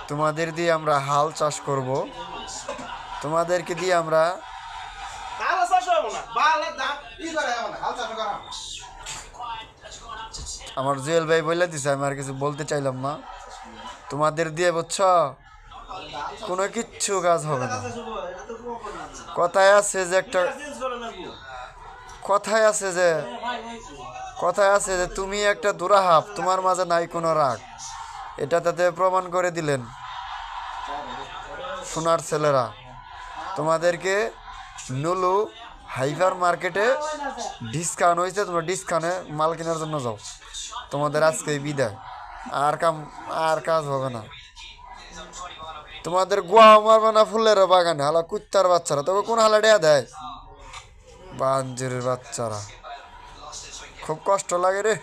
তোমাদের দিয়ে আমরা হাল চাষ করব, তোমাদেরকে দিয়ে আমরা আমার জুয়েল ভাই বলে দিছে, আমি আর কিছু বলতে চাইলাম না। তোমাদের দিয়ে বুঝছ কোনো কিচ্ছু কাজ হবে না। কথায় আছে যে একটা কথায় আছে যে কথায় আছে যে তুমি একটা দুরাহাপ, তোমার মাঝে নাই কোনো রাগ। এটা তাতে প্রমাণ করে দিলেন সোনার ছেলেরা। তোমাদেরকে নুলু হাইপার মার্কেটে ডিসকাউন্ট হয়েছে, তোমরা ডিসকাউন্টে মাল কেনার জন্য যাও। তোমাদের আজকে বিদায়, আর কাজ হবে না। তোমাদের গোয়া মারবে না ফুলের বাগানে, হালা কুত্তার বাচ্চারা। তবে কোন হালা ডেয়া দেয় বাঞ্জিরের বাচ্চারা, খুব কষ্ট লাগে রে।